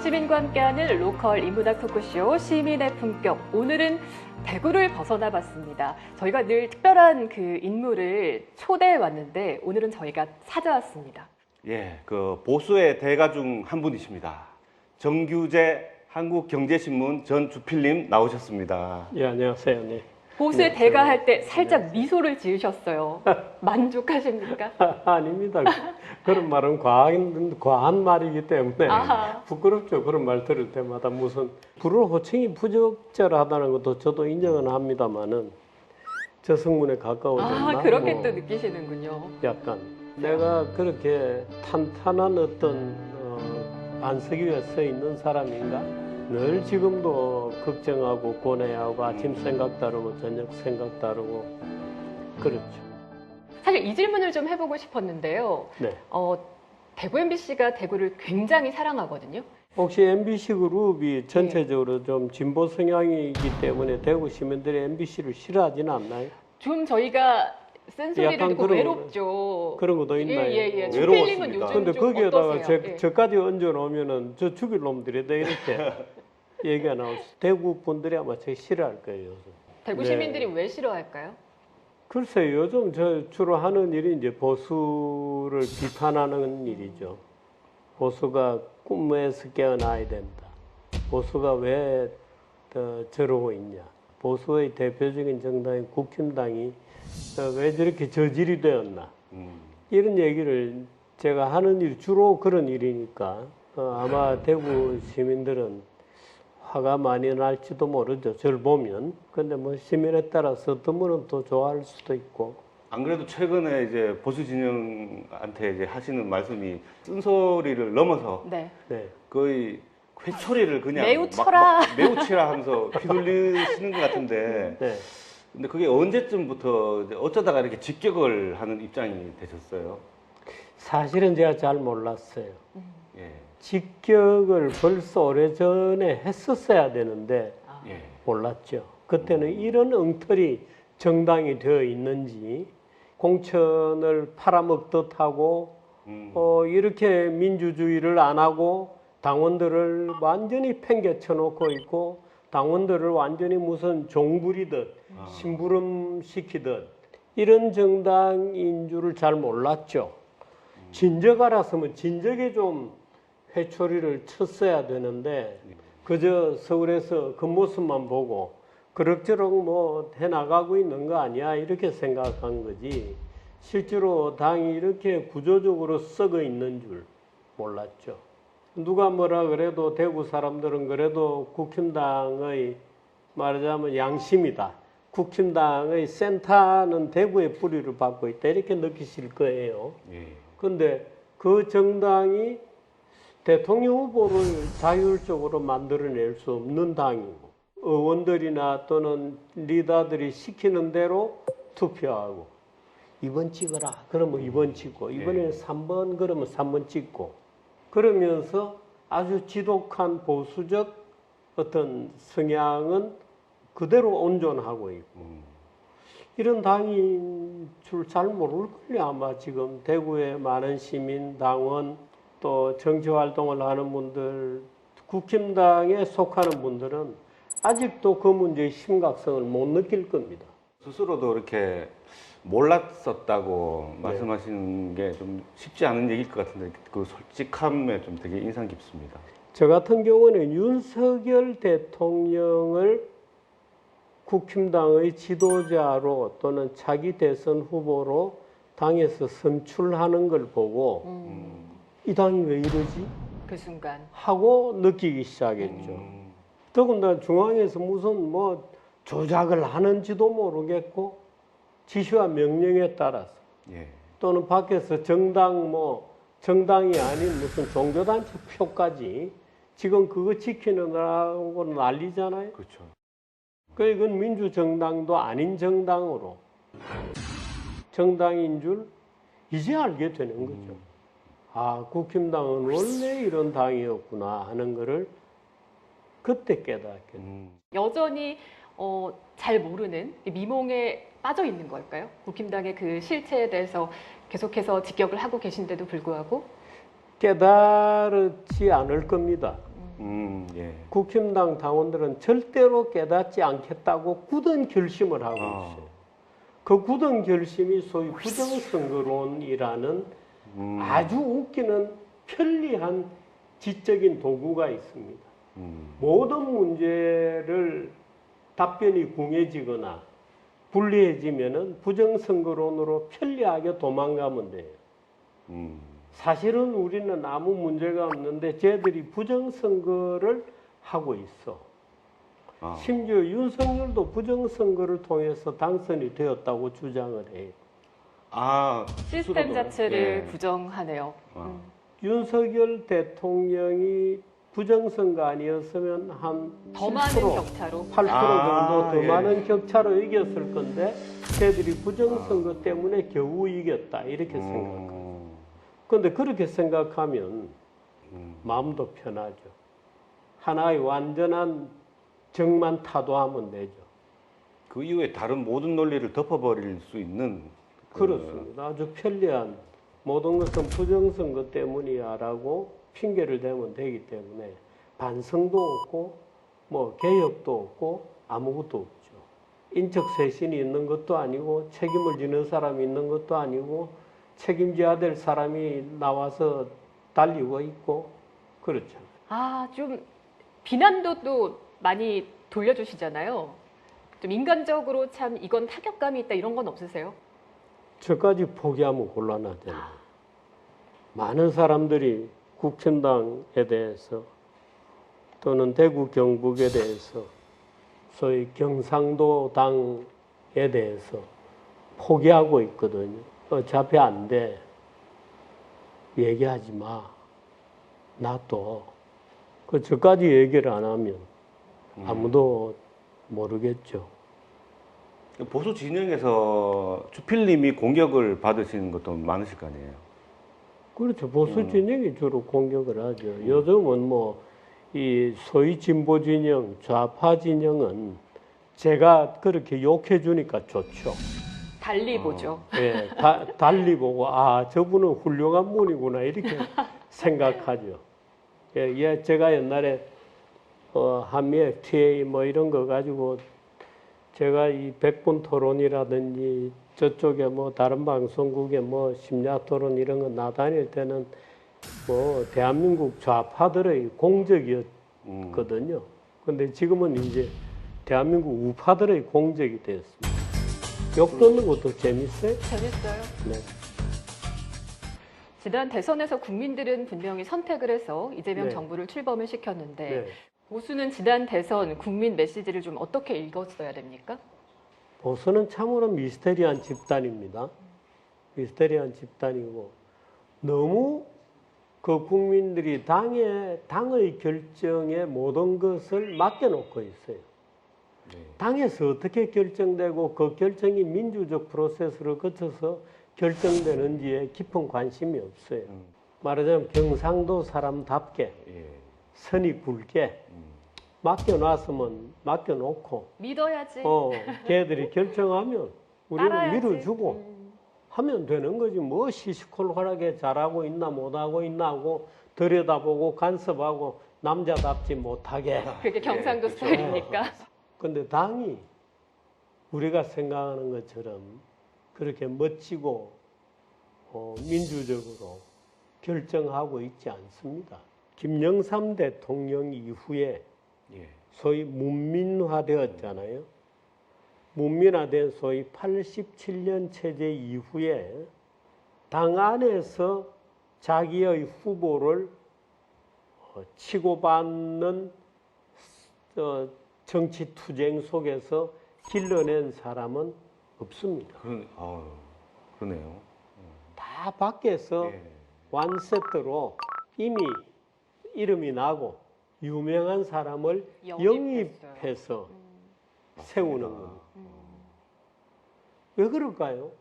시민과 함께하는 로컬 인문학 토크쇼 시민의 품격. 오늘은 대구를 벗어나 봤습니다. 저희가 늘 특별한 그 인물을 초대해 왔는데 오늘은 저희가 찾아왔습니다. 예, 그 보수의 대가 중 한 분이십니다. 정규재 한국경제신문 전 주필님 나오셨습니다. 예, 안녕하세요. 네. 보수의 대가 할 때 살짝 미소를 지으셨어요. 만족하십니까? 아닙니다. 그런 말은 과한 말이기 때문에 아하. 부끄럽죠. 그런 말 들을 때마다 무슨 불을 호칭이 부적절하다는 것도 저도 인정은 합니다만은 저승문에 가까워졌나? 그렇게 뭐 또 느끼시는군요. 약간 내가 그렇게 탄탄한 어떤 안석 위에 서 있는 사람인가? 늘 지금도 걱정하고 고뇌하고 아침 생각 다르고 저녁 생각 다르고 그렇죠. 사실 이 질문을 좀 해보고 싶었는데요. 네. 대구 MBC가 대구를 굉장히 사랑하거든요. 혹시 MBC 그룹이 전체적으로 좀 진보 성향이기 때문에 대구 시민들이 MBC를 싫어하지는 않나요? 좀 저희가 쓴소리를 약간 듣고 그런- 외롭죠. 그런 것도 있나요? 예. 주필님은 외로웠습니다. 요즘 근데 좀 거기에다가 어떠세요? 예. 저까지 얹어 놓으면은 저 죽일 놈들이다 이렇게 얘기가 나오죠. 대구 분들이 아마 저 싫어할 거예요. 요즘. 대구 네. 시민들이 왜 싫어할까요? 글쎄요, 요즘 저 주로 하는 일이 이제 보수를 비판하는 일이죠. 보수가 꿈에서 깨어나야 된다. 보수가 왜 저러고 있냐. 보수의 대표적인 정당인 국힘당이 왜 저렇게 저질이 되었나. 이런 얘기를 제가 하는 일, 주로 그런 일이니까 아마 대구 시민들은 화가 많이 날지도 모르죠. 저를 보면. 근데 뭐 시민에 따라서 어떤 분은 또 좋아할 수도 있고. 안 그래도 최근에 이제 보수 진영한테 이제 하시는 말씀이 쓴소리를 넘어서 네. 네. 거의 회초리를 그냥 매우 쳐라. 매우 치라 하면서 휘둘리시는 것 같은데 네. 근데 그게 언제쯤부터 이제 어쩌다가 이렇게 직격을 하는 입장이 되셨어요? 사실은 제가 잘 몰랐어요. 예. 직격을 벌써 오래전에 했었어야 되는데 예. 몰랐죠. 그때는 이런 엉터리 정당이 되어 있는지 공천을 팔아먹듯 하고 이렇게 민주주의를 안 하고 당원들을 완전히 팽개쳐 놓고 있고 당원들을 완전히 무슨 종부리듯 심부름 시키듯 이런 정당인 줄을 잘 몰랐죠. 진즉 알았으면 진즉에 좀 회초리를 쳤어야 되는데 그저 서울에서 그 모습만 보고 그럭저럭 뭐 해나가고 있는 거 아니야 이렇게 생각한 거지 실제로 당이 이렇게 구조적으로 썩어 있는 줄 몰랐죠. 누가 뭐라 그래도 대구 사람들은 그래도 국힘당의 말하자면 양심이다. 국힘당의 센터는 대구의 뿌리를 받고 있다 이렇게 느끼실 거예요. 그런데 그 정당이 대통령 후보를 자율적으로 만들어낼 수 없는 당이고 의원들이나 또는 리더들이 시키는 대로 투표하고 2번 찍어라 그러면 2번 찍고 이번에는 3번 그러면 3번 찍고 그러면서 아주 지독한 보수적 어떤 성향은 그대로 온전하고 있고 이런 당인 줄 잘 모를걸요. 아마 지금 대구의 많은 시민, 당원 또 정치활동을 하는 분들, 국힘당에 속하는 분들은 아직도 그 문제의 심각성을 못 느낄 겁니다. 스스로도 이렇게 몰랐었다고 말씀하시는 게 좀 쉽지 않은 얘기일 것 같은데 그 솔직함에 좀 되게 인상 깊습니다. 저 같은 경우는 윤석열 대통령을 국힘당의 지도자로 또는 차기 대선 후보로 당에서 선출하는 걸 보고 이 당이 왜 이러지? 그 순간. 하고 느끼기 시작했죠. 더군다나 중앙에서 무슨 뭐 조작을 하는지도 모르겠고 지시와 명령에 따라서 또는 밖에서 정당이 아닌 무슨 종교단체 표까지 지금 그거 지키느라고 난리잖아요. 그렇죠. 그러니까 이건 민주정당도 아닌 정당으로 정당인 줄 이제 알게 되는 거죠. 아, 국힘당은 원래 이런 당이었구나 하는 거를 그때 깨닫게 돼요. 여전히 잘 모르는 미몽에 빠져 있는 걸까요? 국힘당의 그 실체에 대해서 계속해서 직격을 하고 계신데도 불구하고 깨달지 않을 겁니다. 예. 국힘당 당원들은 절대로 깨닫지 않겠다고 굳은 결심을 하고 있어요. 그 굳은 결심이 소위 부정선거론이라는 아주 웃기는 편리한 지적인 도구가 있습니다. 모든 문제를 답변이 궁해지거나 불리해지면은 부정선거론으로 편리하게 도망가면 돼요. 사실은 우리는 아무 문제가 없는데 쟤들이 부정선거를 하고 있어. 심지어 윤석열도 부정선거를 통해서 당선이 되었다고 주장을 해요. 시스템 자체를 예. 부정하네요. 윤석열 대통령이 부정선거 아니었으면 한 더 7%, 많은 격차로. 8% 정도 더 예. 많은 격차로 이겼을 건데 쟤들이 부정선거 때문에 겨우 이겼다 이렇게 생각합니다. 그런데 그렇게 생각하면 마음도 편하죠. 하나의 완전한 정만 타도하면 되죠. 그 이후에 다른 모든 논리를 덮어버릴 수 있는 그렇습니다. 아주 편리한 모든 것은 부정선거 때문이야라고 핑계를 대면 되기 때문에 반성도 없고 뭐 개혁도 없고 아무것도 없죠. 인적 쇄신이 있는 것도 아니고 책임을 지는 사람이 있는 것도 아니고 책임져야 될 사람이 나와서 달리고 있고 그렇잖아요. 좀 비난도 또 많이 돌려주시잖아요. 좀 인간적으로 참 이건 타격감이 있다 이런 건 없으세요? 저까지 포기하면 곤란하잖아요. 많은 사람들이 국힘당에 대해서 또는 대구 경북에 대해서 소위 경상도 당에 대해서 포기하고 있거든요. 어차피 안 돼. 얘기하지 마. 놔둬. 저까지 얘기를 안 하면 아무도 모르겠죠. 보수 진영에서 주필님이 공격을 받으시는 것도 많으실 거 아니에요? 그렇죠. 보수 진영이 주로 공격을 하죠. 요즘은 뭐, 이 소위 진보 진영, 좌파 진영은 제가 그렇게 욕해 주니까 좋죠. 달리 보죠. 예, 달리 보고, 저분은 훌륭한 분이구나, 이렇게 생각하죠. 예, 제가 옛날에, 한미 FTA 뭐 이런 거 가지고 제가 이 백분 토론이라든지 저쪽에 뭐 다른 방송국에 뭐 심야 토론 이런 거 나다닐 때는 뭐 대한민국 좌파들의 공적이었거든요. 근데 지금은 이제 대한민국 우파들의 공적이 되었습니다. 욕 듣는 것도 재밌어요? 재밌어요. 네. 지난 대선에서 국민들은 분명히 선택을 해서 이재명 네. 정부를 출범을 시켰는데 네. 보수는 지난 대선 국민 메시지를 좀 어떻게 읽었어야 됩니까? 보수는 참으로 미스테리한 집단입니다. 미스테리한 집단이고 너무 그 국민들이 당의 결정에 모든 것을 맡겨놓고 있어요. 당에서 어떻게 결정되고 그 결정이 민주적 프로세스를 거쳐서 결정되는지에 깊은 관심이 없어요. 말하자면 경상도 사람답게 선이 굵게 맡겨놨으면 맡겨놓고 믿어야지. 걔들이 결정하면 우리는 따라야지. 밀어주고 하면 되는 거지. 뭐 시시콜콜하게 잘하고 있나 못하고 있나 하고 들여다보고 간섭하고 남자답지 못하게. 그게 경상도 그렇죠. 스타일입니까? 근데 당이 우리가 생각하는 것처럼 그렇게 멋지고 민주적으로 결정하고 있지 않습니다. 김영삼 대통령 이후에 소위 문민화되었잖아요. 문민화된 소위 87년 체제 이후에 당 안에서 자기의 후보를 치고받는 정치 투쟁 속에서 길러낸 사람은 없습니다. 그러네요. 다 밖에서 완세트로 이미 이름이 나고 유명한 사람을 영입해서 세우는 겁니다. 왜 그럴까요?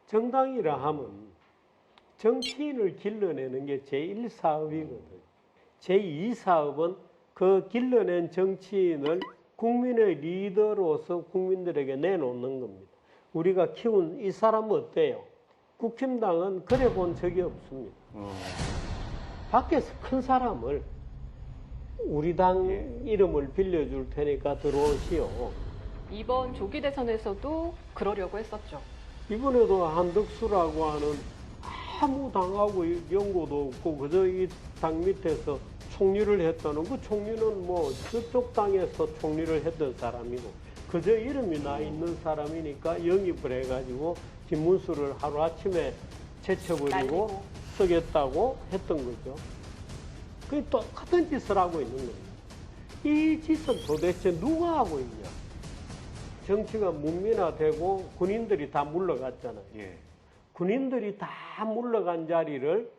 정당이라 하면 정치인을 길러내는 게 제1사업이거든요. 제2사업은 그 길러낸 정치인을 국민의 리더로서 국민들에게 내놓는 겁니다. 우리가 키운 이 사람은 어때요? 국힘당은 그래 본 적이 없습니다. 밖에서 큰 사람을 우리 당 예. 이름을 빌려줄 테니까 들어오시오. 이번 조기 대선에서도 그러려고 했었죠. 이번에도 한덕수라고 하는 아무 당하고 연고도 없고 그저 이 당 밑에서 총리를 했다는 그 총리는 뭐 저쪽 당에서 총리를 했던 사람이고 그저 이름이 나 있는 사람이니까 영입을 해가지고 김문수를 하루아침에 제쳐버리고 날리고. 쓰겠다고 했던 거죠. 그 똑같은 짓을 하고 있는 거예요. 이 짓을 도대체 누가 하고 있냐? 정치가 문민화되고 군인들이 다 물러갔잖아요. 예. 군인들이 다 물러간 자리를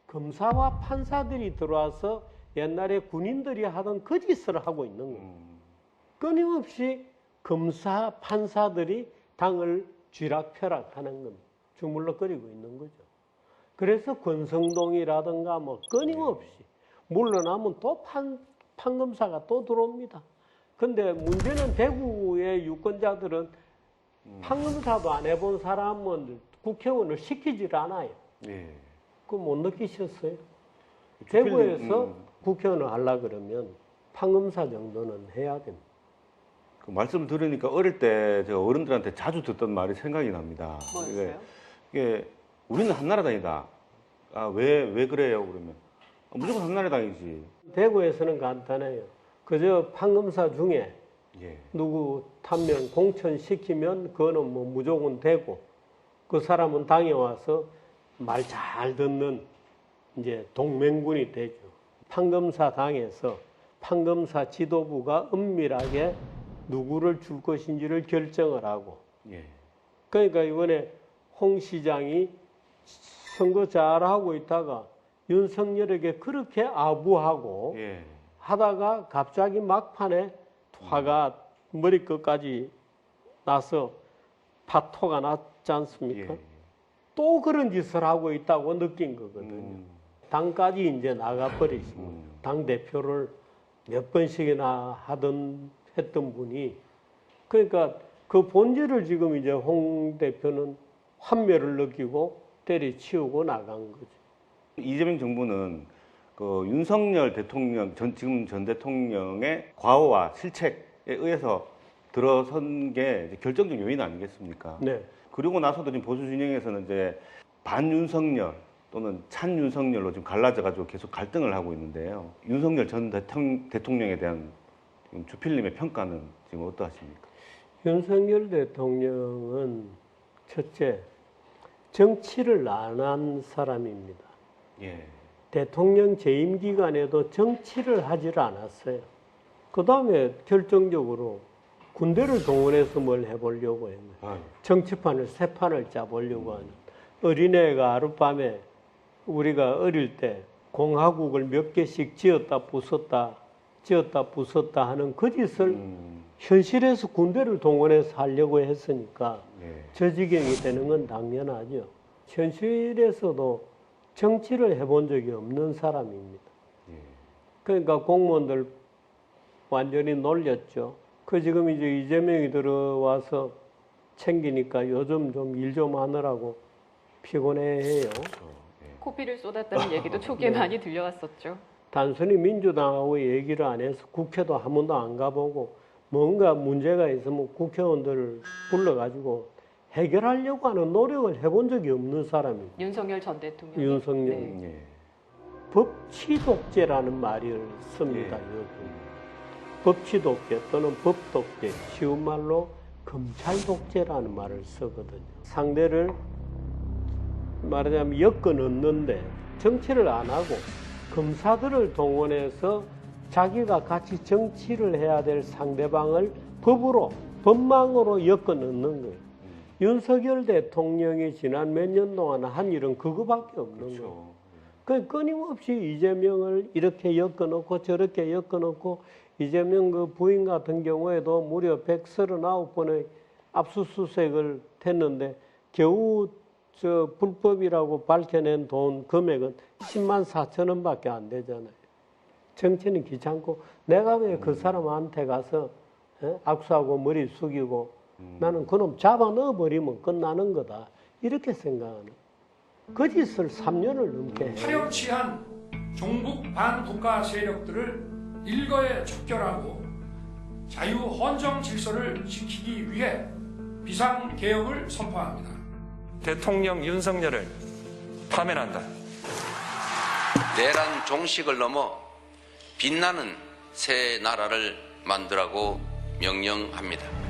검사와 판사들이 들어와서 옛날에 군인들이 하던 그 짓을 하고 있는 거예요. 끊임없이 검사, 판사들이 당을 쥐락펴락하는 겁니다. 주물럭거리고 있는 거죠. 그래서 권성동이라든가 뭐 끊임없이 물러나면 또 판검사가 또 들어옵니다. 근데 문제는 대구의 유권자들은 판검사도 안 해본 사람은 국회의원을 시키질 않아요. 예. 그거 못 느끼셨어요? 주필님, 대구에서 국회의원을 하려고 그러면 판검사 정도는 해야 됩니다. 그 말씀을 들으니까 어릴 때 제가 어른들한테 자주 듣던 말이 생각이 납니다. 뭐였어요? 이게 우리는 한나라당이다. 아, 왜 그래요? 그러면 무조건 한나라당이지. 대구에서는 간단해요. 그저 판검사 중에 예. 누구 한 명 공천시키면 그거는 뭐 무조건 되고 그 사람은 당에 와서 말 잘 듣는 이제 동맹군이 되죠. 판검사 당에서 판검사 지도부가 은밀하게 누구를 줄 것인지를 결정을 하고 예. 그러니까 이번에 홍 시장이 선거 잘하고 있다가 윤석열에게 그렇게 아부하고 예. 하다가 갑자기 막판에 화가 머리끝까지 나서 파토가 났지 않습니까? 예. 또 그런 짓을 하고 있다고 느낀 거거든요. 당까지 이제 나가버리시고 당 대표를 몇 번씩이나 했던 분이 그러니까 그 본질을 지금 이제 홍 대표는 환멸을 느끼고 때려치우고 나간 거죠. 이재명 정부는 그 윤석열 대통령 지금 전 대통령의 과오와 실책에 의해서 들어선 게 이제 결정적 요인 아니겠습니까? 네. 그리고 나서도 지금 보수 진영에서는 이제 반윤석열 또는 찬윤석열로 지금 갈라져가지고 계속 갈등을 하고 있는데요. 윤석열 전 대통령에 대한 주필님의 평가는 지금 어떠하십니까? 윤석열 대통령은 첫째, 정치를 안 한 사람입니다. 예. 대통령 재임 기간에도 정치를 하질 않았어요. 그 다음에 결정적으로 군대를 동원해서 뭘 해보려고 했네. 아유. 정치판을 새 판을 짜보려고 하는 어린애가 하룻밤에 우리가 어릴 때 공화국을 몇 개씩 지었다 부쉈다 하는 그 짓을 현실에서 군대를 동원해서 하려고 했으니까 예. 저 지경이 되는 건 당연하죠. 현실에서도 정치를 해본 적이 없는 사람입니다. 예. 그러니까 공무원들 완전히 놀렸죠. 그 지금 이제 이재명이 들어와서 챙기니까 요즘 좀 일 좀 하느라고 피곤해해요. 코피를 쏟았다는 얘기도 초기에 네. 많이 들려왔었죠. 단순히 민주당하고 얘기를 안 해서 국회도 한 번도 안 가보고 뭔가 문제가 있으면 국회의원들을 불러가지고 해결하려고 하는 노력을 해본 적이 없는 사람입니다. 윤석열 전 대통령. 윤석열. 네. 예. 법치독재라는 말을 씁니다. 예. 요즘. 법치독재 또는 법독재, 쉬운 말로 검찰독재라는 말을 쓰거든요. 상대를 말하자면 엮어 넣는데 정치를 안 하고 검사들을 동원해서 자기가 같이 정치를 해야 될 상대방을 법망으로 엮어 넣는 거예요. 윤석열 대통령이 지난 몇 년 동안 한 일은 그거밖에 없는 거예요. 그렇죠. 그 끊임없이 이재명을 이렇게 엮어놓고 저렇게 엮어놓고 이재명 그 부인 같은 경우에도 무려 139번의 압수수색을 했는데 겨우 저 불법이라고 밝혀낸 돈 금액은 10만 4천 원밖에 안 되잖아요. 정치는 귀찮고 내가 왜 그 사람한테 가서 악수하고 머리 숙이고 나는 그놈 잡아 넣어버리면 끝나는 거다. 이렇게 생각하는. 그 짓을 3년을 넘게 해요. 파렴치한 종북 반국가 세력들을 일거에 척결하고 자유 헌정 질서를 지키기 위해 비상개혁을 선포합니다. 대통령 윤석열을 파면한다. 내란 종식을 넘어 빛나는 새 나라를 만들라고 명령합니다.